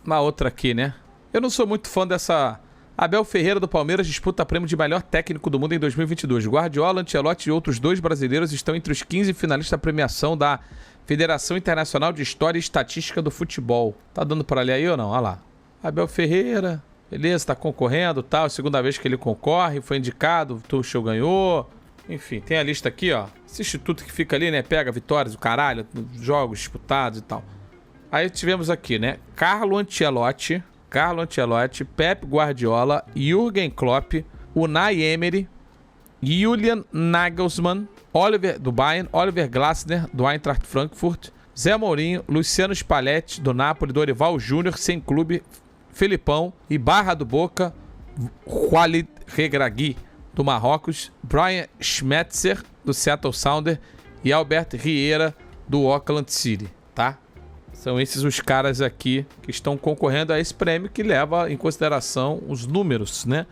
uma outra aqui, né? Eu não sou muito fã dessa... Abel Ferreira do Palmeiras disputa prêmio de melhor técnico do mundo em 2022. Guardiola, Ancelotti e outros 2 brasileiros estão entre os 15 finalistas da premiação da Federação Internacional de História e Estatística do Futebol. Tá dando pra ler aí ou não? Olha lá. Abel Ferreira, beleza, tá concorrendo, tal. Segunda vez que ele concorre, foi indicado, o Tuchel ganhou. Enfim, tem a lista aqui, ó. Esse instituto que fica ali, né? Pega vitórias, o caralho, jogos disputados e tal. Aí tivemos aqui, né? Carlo Ancelotti, Pep Guardiola, Jürgen Klopp, Unai Emery, Julian Nagelsmann, Oliver do Bayern, Oliver Glasner do Eintracht Frankfurt, Zé Mourinho, Luciano Spalletti do Napoli, Dorival Júnior, sem clube, Felipão, Ibarra do Boca, Walid Regragui do Marrocos, Brian Schmetzer do Seattle Sounders e Albert Riera do Auckland City, tá? São esses os caras aqui que estão concorrendo a esse prêmio que leva em consideração os números, né?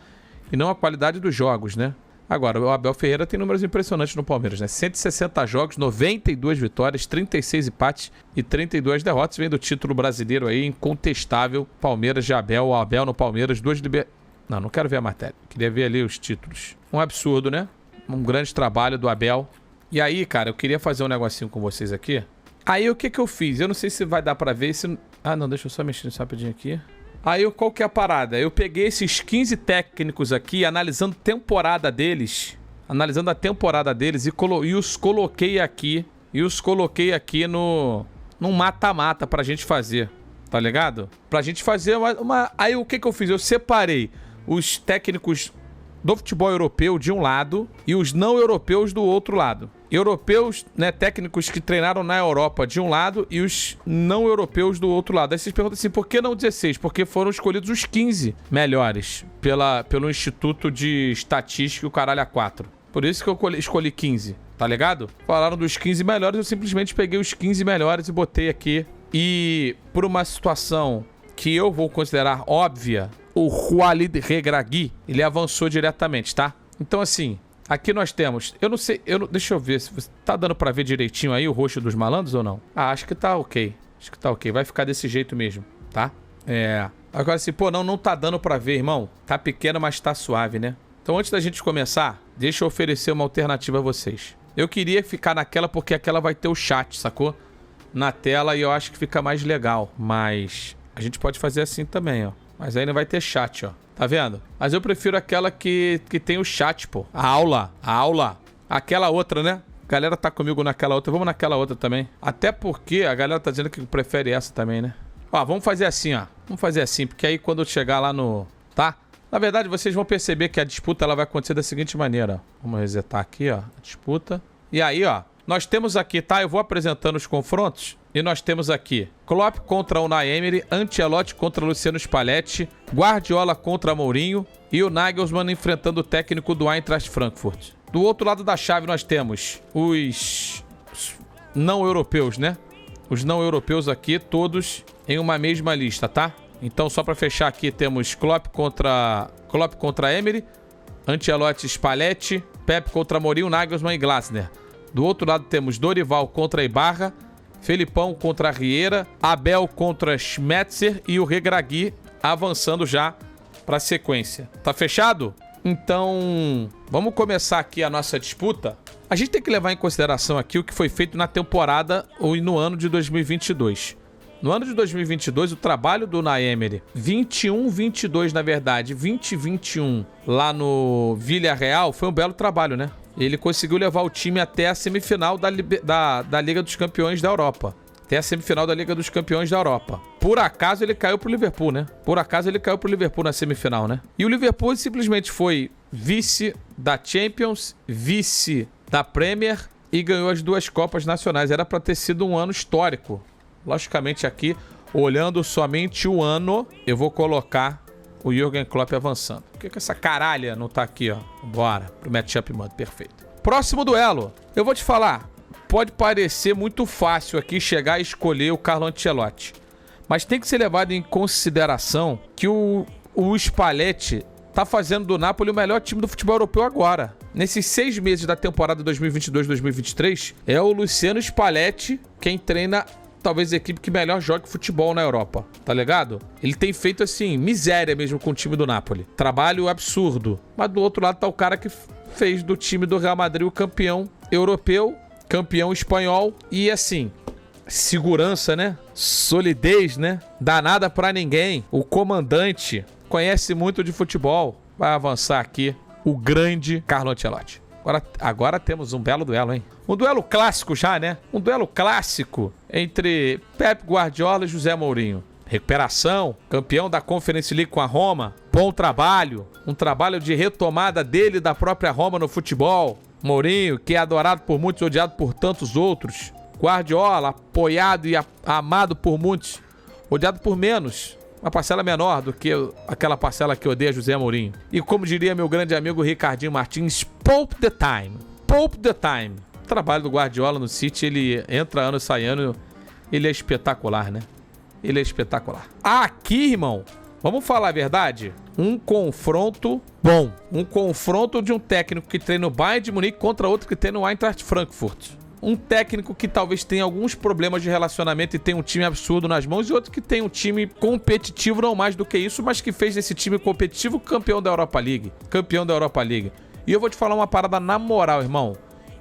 E não a qualidade dos jogos, né? Agora, o Abel Ferreira tem números impressionantes no Palmeiras, né? 160 jogos, 92 vitórias, 36 empates e 32 derrotas. Vem do título brasileiro aí, incontestável. Palmeiras de Abel, o Abel no Palmeiras, Não quero ver a matéria. Queria ver ali os títulos. Um absurdo, né? Um grande trabalho do Abel. E aí, cara, eu queria fazer um negocinho com vocês aqui. Aí o que eu fiz? Eu não sei se vai dar pra ver. Ah, não, deixa eu só mexer nisso rapidinho aqui. Aí qual que é a parada? Eu peguei esses 15 técnicos aqui, analisando a temporada deles e os coloquei aqui. Num mata-mata pra gente fazer. Tá ligado? Pra gente fazer uma... Aí o que eu fiz? Eu separei os técnicos do futebol europeu de um lado e os não europeus do outro lado. Europeus, né, técnicos que treinaram na Europa de um lado e os não europeus do outro lado. Aí vocês perguntam assim, por que não 16? Porque foram escolhidos os 15 melhores pelo Instituto de Estatística e o caralho A4. Por isso que eu escolhi 15, tá ligado? Falaram dos 15 melhores, eu simplesmente peguei os 15 melhores e botei aqui. E por uma situação que eu vou considerar óbvia, o Walid Regragui, ele avançou diretamente, tá? Então assim, aqui nós temos, deixa eu ver se tá dando pra ver direitinho aí o rosto dos malandros ou não. Ah, acho que tá ok, vai ficar desse jeito mesmo, tá? Agora assim, pô, não tá dando pra ver, irmão, tá pequeno, mas tá suave, né? Então antes da gente começar, deixa eu oferecer uma alternativa a vocês. Eu queria ficar naquela porque aquela vai ter o chat, sacou? Na tela e eu acho que fica mais legal, mas a gente pode fazer assim também, ó. Mas aí não vai ter chat, ó. Tá vendo? Mas eu prefiro aquela que tem o chat, pô. A aula. Aquela outra, né? A galera tá comigo naquela outra. Vamos naquela outra também. Até porque a galera tá dizendo que prefere essa também, né? Ó, vamos fazer assim, ó. Vamos fazer assim, porque aí quando eu chegar lá no... Tá? Na verdade, vocês vão perceber que a disputa ela vai acontecer da seguinte maneira, ó. Vamos resetar aqui, ó. A disputa. E aí, ó. Nós temos aqui, tá? Eu vou apresentando os confrontos. E nós temos aqui Klopp contra Unai Emery, Ancelotti contra Luciano Spalletti, Guardiola contra Mourinho e o Nagelsmann enfrentando o técnico do Eintracht Frankfurt. Do outro lado da chave nós temos os não europeus, né? Os não europeus aqui, todos em uma mesma lista, tá? Então só pra fechar aqui temos Klopp contra Emery, Ancelotti, Spalletti, Pep contra Mourinho, Nagelsmann e Glasner. Do outro lado temos Dorival contra Ibarra, Felipão contra Riera, Abel contra Schmetzer e o Regragui avançando já para a sequência. Tá fechado? Então, vamos começar aqui a nossa disputa. A gente tem que levar em consideração aqui o que foi feito na temporada ou no ano de 2022. No ano de 2022, o trabalho do Unai Emery, 21-22 na verdade, 20-21 lá no Villarreal, foi um belo trabalho, né? Ele conseguiu levar o time até a semifinal da Liga dos Campeões da Europa. Até a semifinal da Liga dos Campeões da Europa. Por acaso ele caiu pro Liverpool, né? Por acaso ele caiu pro Liverpool na semifinal, né? E o Liverpool simplesmente foi vice da Champions, vice da Premier e ganhou as 2 Copas Nacionais. Era pra ter sido um ano histórico. Logicamente aqui, olhando somente o ano, eu vou colocar o Jürgen Klopp avançando. Por que essa caralha não tá aqui, ó? Bora, pro matchup, mano. Perfeito. Próximo duelo. Eu vou te falar, pode parecer muito fácil aqui chegar e escolher o Carlo Ancelotti. Mas tem que ser levado em consideração que o Spalletti tá fazendo do Napoli o melhor time do futebol europeu agora. Nesses 6 meses da temporada 2022-2023, é o Luciano Spalletti quem treina talvez a equipe que melhor joga futebol na Europa, tá ligado? Ele tem feito, assim, miséria mesmo com o time do Napoli. Trabalho absurdo. Mas do outro lado tá o cara que fez do time do Real Madrid o campeão europeu, campeão espanhol e, assim, segurança, né? Solidez, né? Danada pra ninguém. O comandante conhece muito de futebol. Vai avançar aqui o grande Carlo Ancelotti. Agora temos um belo duelo, hein? Um duelo clássico já, né? Um duelo clássico entre Pep Guardiola e José Mourinho. Recuperação, campeão da Conference League com a Roma, bom trabalho, um trabalho de retomada dele e da própria Roma no futebol. Mourinho, que é adorado por muitos, odiado por tantos outros. Guardiola, apoiado e amado por muitos, odiado por menos. Uma parcela menor do que aquela parcela que odeia José Mourinho. E como diria meu grande amigo Ricardinho Martins, Pope the time. Pope the time. O trabalho do Guardiola no City, ele entra ano, sai ano, ele é espetacular, né? Ele é espetacular. Aqui, irmão, vamos falar a verdade? Um confronto bom. Um confronto de um técnico que treina no Bayern de Munique contra outro que treina no Eintracht Frankfurt. Um técnico que talvez tenha alguns problemas de relacionamento e tem um time absurdo nas mãos, e outro que tem um time competitivo, não mais do que isso, mas que fez desse time competitivo campeão da Europa League. Campeão da Europa League. E eu vou te falar uma parada na moral, irmão.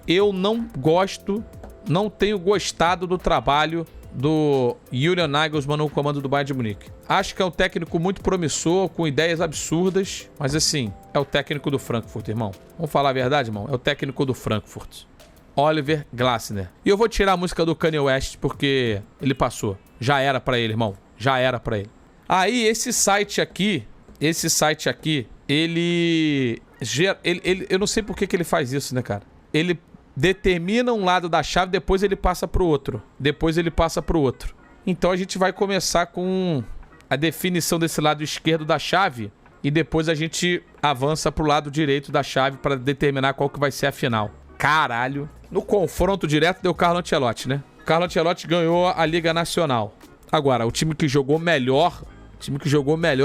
Eu não tenho gostado do trabalho do Julian Nagelsmann no comando do Bayern de Munique. Acho que é um técnico muito promissor, com ideias absurdas, mas assim, é o técnico do Frankfurt, irmão. Vamos falar a verdade, irmão? É o técnico do Frankfurt. Oliver Glasner. E eu vou tirar a música do Kanye West porque ele passou. Já era pra ele, irmão. Já era pra ele. Aí, esse site aqui, ele eu não sei por que ele faz isso, né, cara? Ele determina um lado da chave, depois ele passa pro outro. Então a gente vai começar com a definição desse lado esquerdo da chave e depois a gente avança pro lado direito da chave pra determinar qual que vai ser a final. Caralho. No confronto direto deu Carlo Ancelotti, né? Carlo Ancelotti ganhou a Liga Nacional. Agora, o time que jogou melhor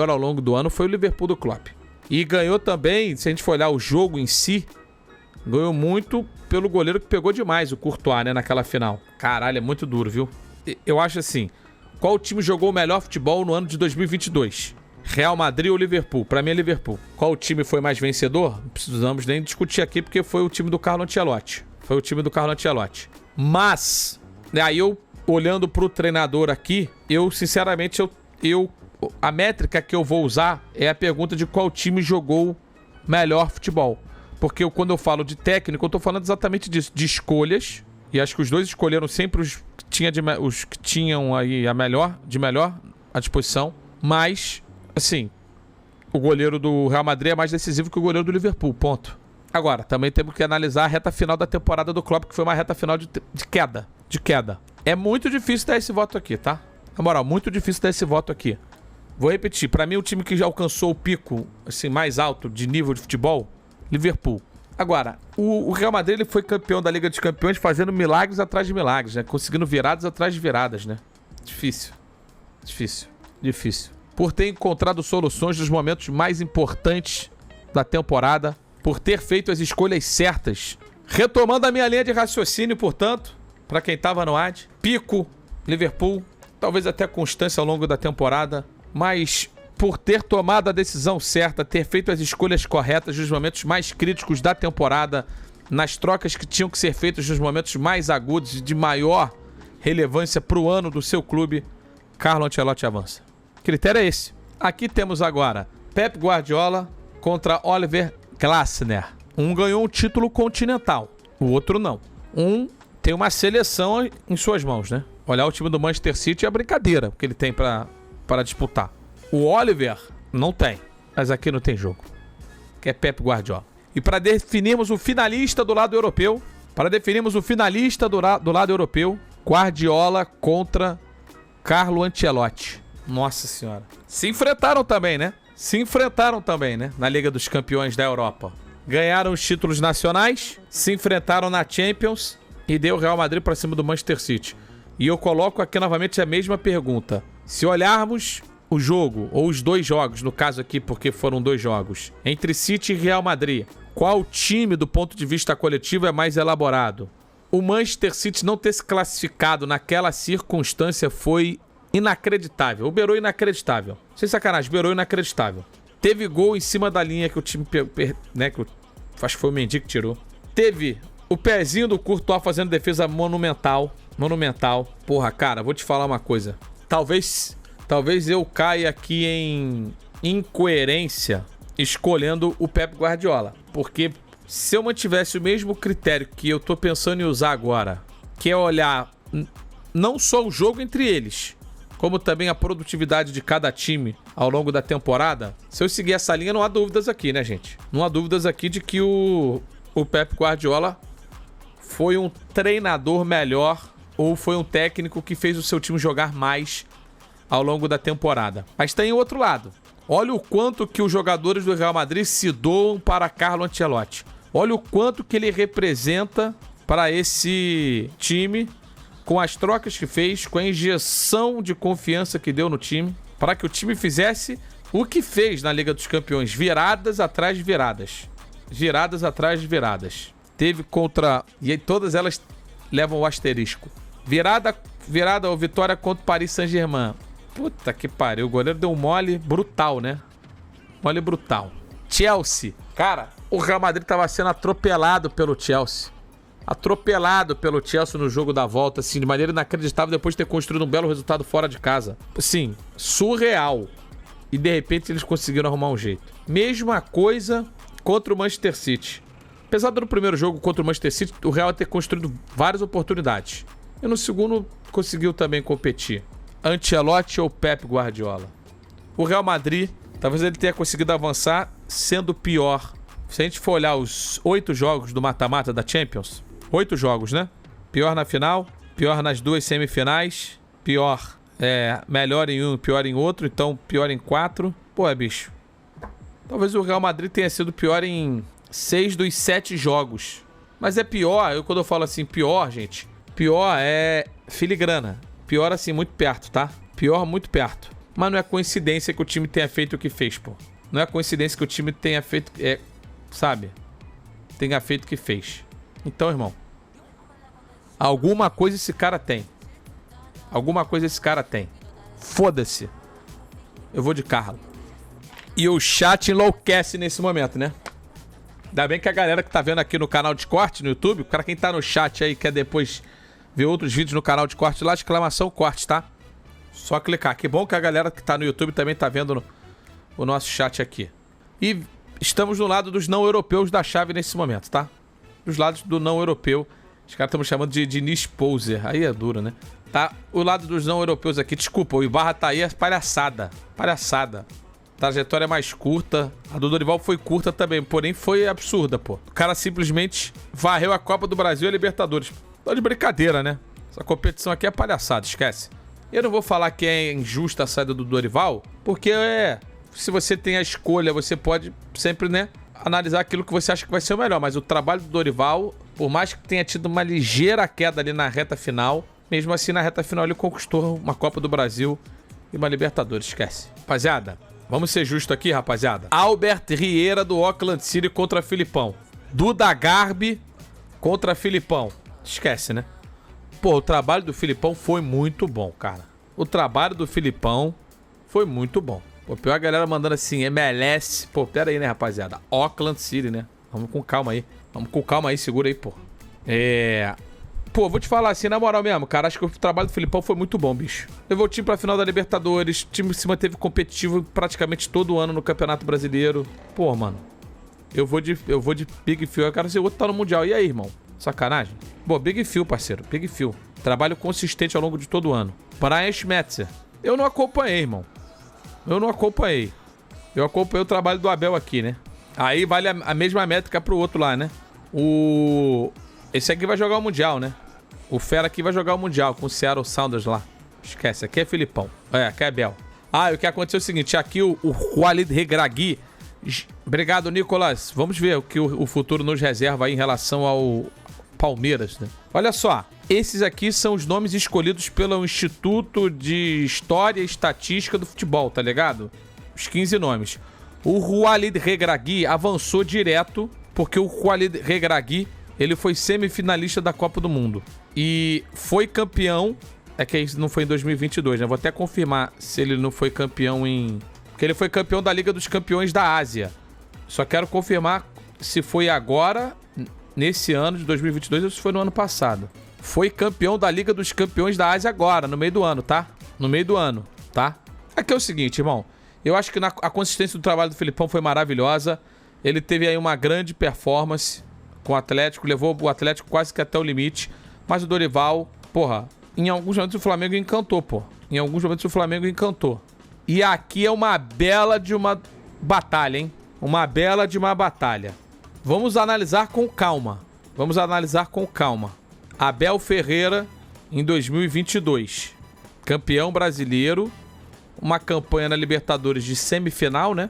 ao longo do ano foi o Liverpool do Klopp. E ganhou também, se a gente for olhar o jogo em si, ganhou muito pelo goleiro que pegou demais, o Courtois, né, naquela final. Caralho, é muito duro, viu? Eu acho assim, qual time jogou o melhor futebol no ano de 2022? Real Madrid ou Liverpool? Pra mim é Liverpool. Qual time foi mais vencedor? Não precisamos nem discutir aqui, porque foi o time do Carlo Ancelotti. Mas, aí eu, olhando pro treinador aqui, eu, sinceramente, a métrica que eu vou usar é a pergunta de qual time jogou melhor futebol. Porque quando eu falo de técnico, eu tô falando exatamente disso, de escolhas. E acho que os dois escolheram sempre os que tinham aí a melhor à disposição. Mas, assim, o goleiro do Real Madrid é mais decisivo que o goleiro do Liverpool, ponto. Agora, também temos que analisar a reta final da temporada do Klopp, que foi uma reta final de queda. É muito difícil dar esse voto aqui, tá? Na moral, muito difícil dar esse voto aqui. Vou repetir, pra mim o time que já alcançou o pico assim, mais alto de nível de futebol, Liverpool. Agora, o Real Madrid ele foi campeão da Liga dos Campeões fazendo milagres atrás de milagres, né? Conseguindo viradas atrás de viradas, né? Difícil. Por ter encontrado soluções nos momentos mais importantes da temporada, por ter feito as escolhas certas. Retomando a minha linha de raciocínio, portanto, pra quem tava no ad, pico, Liverpool, talvez até constância ao longo da temporada, mas por ter tomado a decisão certa, ter feito as escolhas corretas nos momentos mais críticos da temporada, nas trocas que tinham que ser feitas nos momentos mais agudos e de maior relevância pro ano do seu clube, Carlo Ancelotti avança. O critério é esse. Aqui temos agora Pep Guardiola contra Oliver Glasner. Um ganhou um título continental, o outro não. Um tem uma seleção em suas mãos, né? Olhar o time do Manchester City é a brincadeira que ele tem para disputar. O Oliver não tem, mas aqui não tem jogo, que é Pep Guardiola. E para definirmos o finalista do lado europeu, Guardiola contra Carlo Ancelotti. Nossa senhora. Se enfrentaram também, né? Na Liga dos Campeões da Europa. Ganharam os títulos nacionais, se enfrentaram na Champions e deu o Real Madrid para cima do Manchester City. E eu coloco aqui novamente a mesma pergunta. Se olharmos o jogo, ou os dois jogos, no caso aqui porque foram dois jogos, entre City e Real Madrid, qual time do ponto de vista coletivo é mais elaborado? o Manchester City não ter se classificado naquela circunstância foi inacreditável. O Beirou inacreditável. Sem sacanagem, Beirou inacreditável. Teve gol em cima da linha que o time... né, que acho que foi o Mendy que tirou. Teve o pezinho do Courtois fazendo defesa monumental. Monumental. Porra, cara, vou te falar uma coisa. Talvez eu caia aqui em incoerência escolhendo o Pep Guardiola. Porque se eu mantivesse o mesmo critério que eu tô pensando em usar agora, que é olhar não só o jogo entre eles, como também a produtividade de cada time ao longo da temporada, se eu seguir essa linha, não há dúvidas aqui, né, gente? Não há dúvidas aqui de que o Pep Guardiola foi um treinador melhor ou foi um técnico que fez o seu time jogar mais ao longo da temporada. Mas tem o outro lado. Olha o quanto que os jogadores do Real Madrid se doam para Carlo Ancelotti. Olha o quanto que ele representa para esse time, com as trocas que fez, com a injeção de confiança que deu no time, para que o time fizesse o que fez na Liga dos Campeões. Viradas atrás de viradas. Viradas atrás de viradas. Teve contra... E todas elas levam o asterisco. Virada ou vitória contra o Paris Saint-Germain. Puta que pariu. O goleiro deu um mole brutal, né? Mole brutal. Chelsea. Cara, o Real Madrid estava sendo atropelado pelo Chelsea. Atropelado pelo Chelsea no jogo da volta, assim, de maneira inacreditável, depois de ter construído um belo resultado fora de casa. Sim, surreal. E de repente eles conseguiram arrumar um jeito. Mesma coisa contra o Manchester City. Apesar do primeiro jogo contra o Manchester City, o Real ter construído várias oportunidades. E no segundo conseguiu também competir. Ancelotti ou Pep Guardiola? O Real Madrid, talvez ele tenha conseguido avançar sendo pior. Se a gente for olhar os 8 jogos do mata-mata da Champions, 8 jogos, né? Pior na final, pior nas 2 semifinais, pior, melhor em um, pior em outro, então pior em 4. Pô, bicho. Talvez o Real Madrid tenha sido pior em 6 dos 7 jogos. Mas é pior, quando eu falo assim, pior, gente, pior é filigrana. Pior assim, muito perto, tá? Pior muito perto. Mas não é coincidência que o time tenha feito o que fez, pô. Não é coincidência que o time tenha feito... sabe? Tenha feito o que fez. Então, irmão, alguma coisa esse cara tem. Alguma coisa esse cara tem. Foda-se. Eu vou de Carlo. E o chat enlouquece nesse momento, né? Ainda bem que a galera que tá vendo aqui no canal de corte, no YouTube, o cara quem tá no chat aí quer depois ver outros vídeos no canal de corte lá, exclamação corte, tá? Só clicar. Que bom que a galera que tá no YouTube também tá vendo o nosso chat aqui. E estamos no lado dos não europeus da chave nesse momento, tá? Dos lados do não europeu. Os caras estão me chamando de niche poser. Aí é duro, né? Tá? O lado dos não europeus aqui. Desculpa, o Ibarra tá aí, é palhaçada. Palhaçada. Trajetória mais curta. A do Dorival foi curta também, porém foi absurda, pô. O cara simplesmente varreu a Copa do Brasil e a Libertadores. Tá de brincadeira, né? Essa competição aqui é palhaçada, esquece. Eu não vou falar que é injusta a saída do Dorival, porque se você tem a escolha, você pode sempre, né, analisar aquilo que você acha que vai ser o melhor. Mas o trabalho do Dorival, por mais que tenha tido uma ligeira queda ali na reta final, mesmo assim na reta final ele conquistou uma Copa do Brasil e uma Libertadores, esquece. Rapaziada, vamos ser justos aqui, rapaziada. Albert Rieira do Auckland City contra Filipão. Duda Garbi contra Filipão. Esquece, né? Pô, o trabalho do Filipão foi muito bom, cara. O trabalho do Filipão foi muito bom. Pô, pior a galera mandando assim, MLS. Pô, pera aí, né, rapaziada? Auckland City, né? Vamos com calma aí. Vamos com calma aí, segura aí, pô. Pô, vou te falar assim, na moral mesmo, cara, acho que o trabalho do Filipão foi muito bom, bicho. Levou o time pra final da Libertadores, o time se manteve competitivo praticamente todo ano no Campeonato Brasileiro. Pô, mano, eu vou de Big Phil, eu quero ser outro tá no Mundial. E aí, irmão? Sacanagem? Bom, Big Phil, parceiro, Big Phil. Trabalho consistente ao longo de todo o ano. Brian Schmetzer. Eu não acompanhei, irmão. Eu não acompanhei. Eu acompanhei o trabalho do Abel aqui, né? Aí vale a mesma métrica pro outro lá, né? Esse aqui vai jogar o Mundial, né? O Fera aqui vai jogar o Mundial com o Seattle Sounders lá. Esquece, aqui é Filipão. Aqui é Abel. E o que aconteceu é o seguinte, aqui o Walid Regragui. Obrigado, Nicolas. Vamos ver o que o futuro nos reserva aí em relação ao Palmeiras, né? Olha só, esses aqui são os nomes escolhidos pelo Instituto de História e Estatística do Futebol, tá ligado? Os 15 nomes. O Walid Regragui avançou direto, porque o Walid Regragui ele foi semifinalista da Copa do Mundo. E foi campeão... É que isso não foi em 2022, né? Vou até confirmar se ele não foi campeão em... Porque ele foi campeão da Liga dos Campeões da Ásia. Só quero confirmar se foi agora, nesse ano de 2022, ou se foi no ano passado. Foi campeão da Liga dos Campeões da Ásia agora, no meio do ano, tá? No meio do ano, tá? Aqui é o seguinte, irmão. Eu acho que a consistência do trabalho do Filipão foi maravilhosa. Ele teve aí uma grande performance com o Atlético, levou o Atlético quase que até o limite. Mas o Dorival, porra, em alguns momentos o Flamengo encantou, pô. Em alguns momentos o Flamengo encantou. E aqui é uma bela de uma batalha, hein? Uma bela de uma batalha. Vamos analisar com calma. Vamos analisar com calma. Abel Ferreira, em 2022. Campeão brasileiro. Uma campanha na Libertadores de semifinal, né?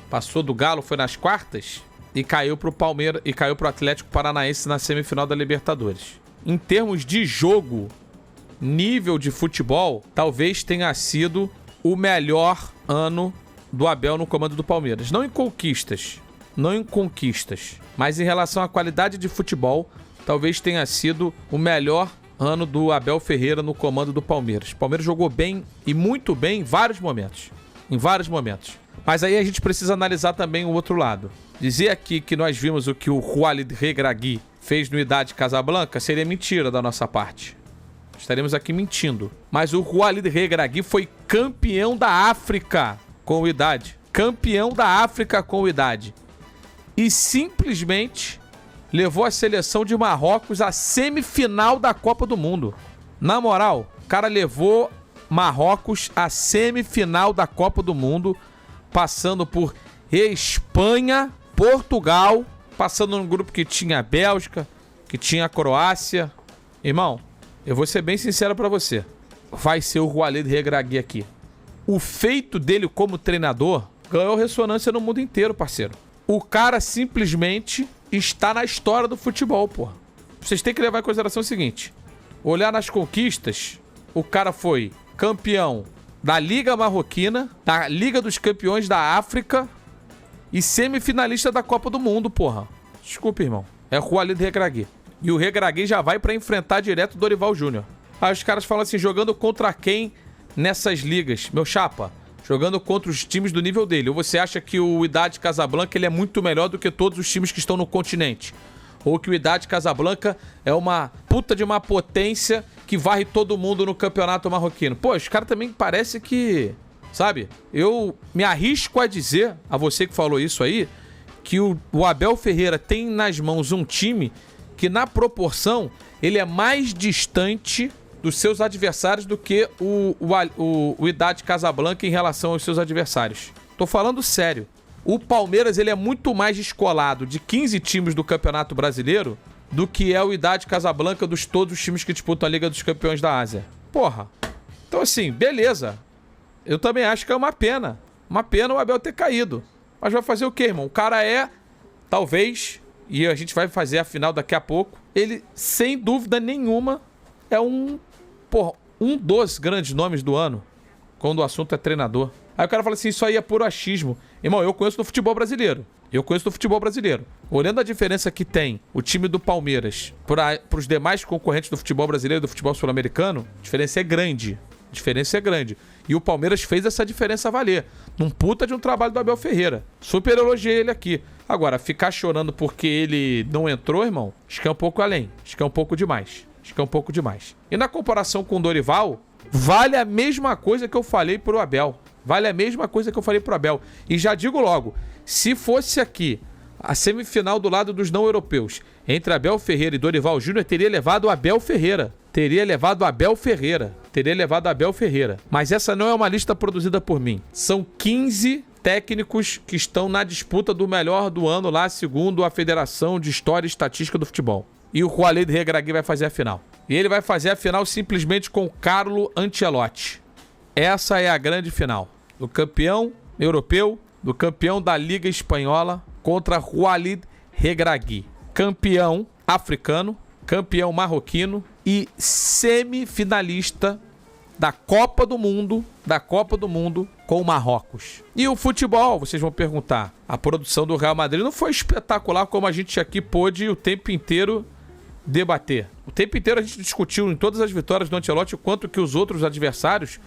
Passou do Galo, foi nas quartas. E caiu pro Palmeiras e caiu pro Atlético Paranaense na semifinal da Libertadores. Em termos de jogo, nível de futebol, talvez tenha sido o melhor ano do Abel no comando do Palmeiras. Não em conquistas, mas em relação à qualidade de futebol, talvez tenha sido o melhor ano do Abel Ferreira no comando do Palmeiras. O Palmeiras jogou bem e muito bem em vários momentos. Mas aí a gente precisa analisar também o outro lado. Dizer aqui que nós vimos o que o Walid Regragui fez no Wydad Casablanca seria mentira da nossa parte. Estaremos aqui mentindo. Mas o Walid Regragui foi campeão da África com o Wydad. Campeão da África com o Wydad. E simplesmente levou a seleção de Marrocos à semifinal da Copa do Mundo. Na moral, o cara levou Marrocos à semifinal da Copa do Mundo, passando por Espanha, Portugal, passando num grupo que tinha a Bélgica, que tinha a Croácia. Irmão, eu vou ser bem sincero pra você. Vai ser o Walid Regragui aqui. O feito dele como treinador ganhou ressonância no mundo inteiro, parceiro. O cara simplesmente está na história do futebol, porra. Vocês têm que levar em consideração o seguinte. Olhar nas conquistas, o cara foi campeão da Liga Marroquina, da Liga dos Campeões da África e semifinalista da Copa do Mundo, porra. Desculpa, irmão. É o Walid Regragui. E o Regragui já vai pra enfrentar direto o Dorival Júnior. Aí os caras falam assim, jogando contra quem nessas ligas? Meu chapa, jogando contra os times do nível dele. Ou você acha que o Wydad Casablanca ele é muito melhor do que todos os times que estão no continente? Ou que o Wydad Casablanca é uma puta de uma potência que varre todo mundo no campeonato marroquino? Pô, os caras também parece que... Sabe? Eu me arrisco a dizer, a você que falou isso aí, que o Abel Ferreira tem nas mãos um time que na proporção ele é mais distante dos seus adversários do que o Wydad Casablanca em relação aos seus adversários. Tô falando sério. O Palmeiras ele é muito mais descolado de 15 times do Campeonato Brasileiro do que é o Wydad Casablanca dos todos os times que disputam a Liga dos Campeões da Ásia. Porra. Então assim, beleza. Eu também acho que é uma pena. Uma pena o Abel ter caído. Mas vai fazer o quê, irmão? O cara é, talvez, e a gente vai fazer a final daqui a pouco, ele, sem dúvida nenhuma, é um dos grandes nomes do ano, quando o assunto é treinador. Aí o cara fala assim, isso aí é puro achismo. Irmão, eu conheço do futebol brasileiro. Olhando a diferença que tem o time do Palmeiras para os demais concorrentes do futebol brasileiro e do futebol sul-americano, a diferença é grande. E o Palmeiras fez essa diferença valer. Num puta de um trabalho do Abel Ferreira. Super elogiei ele aqui. Agora, ficar chorando porque ele não entrou, irmão, acho que é um pouco além. Acho que é um pouco demais. E na comparação com o Dorival, vale a mesma coisa que eu falei pro Abel. E já digo logo, se fosse aqui a semifinal do lado dos não europeus, entre Abel Ferreira e Dorival Júnior, teria levado o Abel Ferreira. Mas essa não é uma lista produzida por mim. São 15 técnicos que estão na disputa do melhor do ano lá, segundo a Federação de História e Estatística do Futebol. E o Walid Regragui vai fazer a final. E ele vai fazer a final simplesmente com Carlo Ancelotti. Essa é a grande final. Do campeão europeu, do campeão da Liga Espanhola contra Walid Regragui. Campeão africano, campeão marroquino e semifinalista da Copa do Mundo com o Marrocos. E o futebol, vocês vão perguntar, a produção do Real Madrid não foi espetacular como a gente aqui pôde o tempo inteiro debater. O tempo inteiro a gente discutiu em todas as vitórias do Ancelotti o quanto que os outros adversários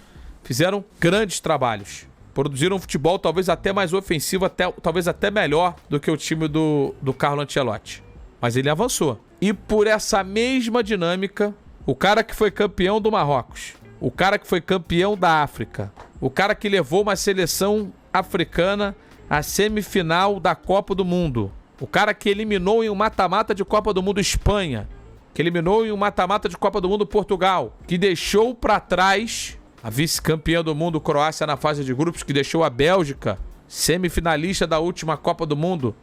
fizeram grandes trabalhos. Produziram um futebol talvez até mais ofensivo, talvez até melhor do que o time do Carlo Ancelotti. Mas ele avançou. E por essa mesma dinâmica, o cara que foi campeão do Marrocos, o cara que foi campeão da África, o cara que levou uma seleção africana à semifinal da Copa do Mundo, o cara que eliminou em um mata-mata de Copa do Mundo Espanha, que eliminou em um mata-mata de Copa do Mundo Portugal, que deixou para trás a vice-campeã do mundo Croácia na fase de grupos, que deixou a Bélgica semifinalista da última Copa do Mundo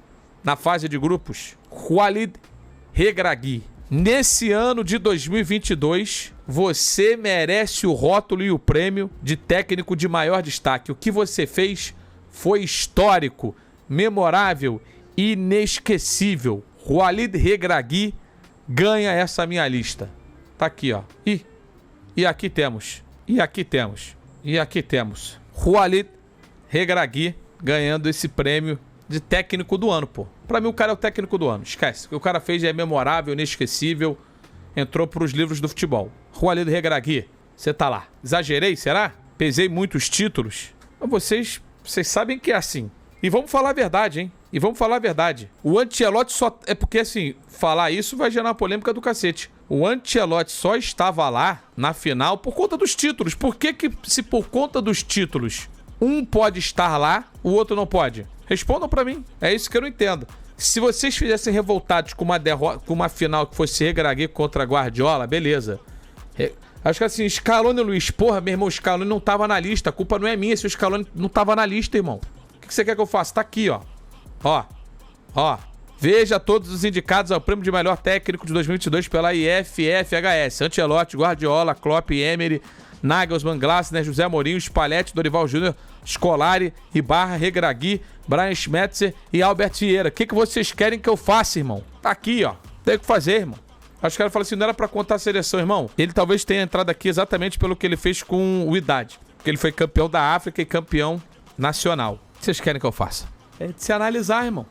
na fase de grupos, Walid Regragui. Nesse ano de 2022, você merece o rótulo e o prêmio de técnico de maior destaque. O que você fez foi histórico, memorável, inesquecível. Walid Regragui ganha essa minha lista. Tá aqui, ó. E aqui temos. E aqui temos. Walid Regragui ganhando esse prêmio de técnico do ano, pô. Pra mim o cara é o técnico do ano. Esquece. O que o cara fez é memorável, inesquecível. Entrou pros livros do futebol. Walid Regragui, você tá lá. Exagerei, será? Pesei muitos títulos. Mas vocês sabem que é assim. E vamos falar a verdade, hein? O Ancelotti só... É porque, assim, falar isso vai gerar uma polêmica do cacete. O Ancelotti só estava lá na final por conta dos títulos. Por que se por conta dos títulos um pode estar lá, o outro não pode? Respondam pra mim. É isso que eu não entendo. Se vocês fizessem revoltados com uma derrota, com uma final que fosse Regragui contra Guardiola, beleza. Acho que assim, Scaloni e Luiz, porra, meu irmão, o Scaloni não tava na lista. A culpa não é minha se o Scaloni não tava na lista, irmão. O que você quer que eu faça? Tá aqui, ó. Ó. Veja todos os indicados ao prêmio de melhor técnico de 2022 pela IFFHS. Ancelotti, Guardiola, Klopp, Emery, Nagelsmann, Glasner, José Mourinho, Spalletti, Dorival Júnior, Scolari, Ibarra, Regragui, Brian Schmetzer e Albert Vieira. O que vocês querem que eu faça, irmão? Tá aqui, ó. Tem o que fazer, irmão. Acho que o cara falou assim, não era pra contar a seleção, irmão. Ele talvez tenha entrado aqui exatamente pelo que ele fez com o Idade. Porque ele foi campeão da África e campeão nacional. O que vocês querem que eu faça? É de se analisar, irmão.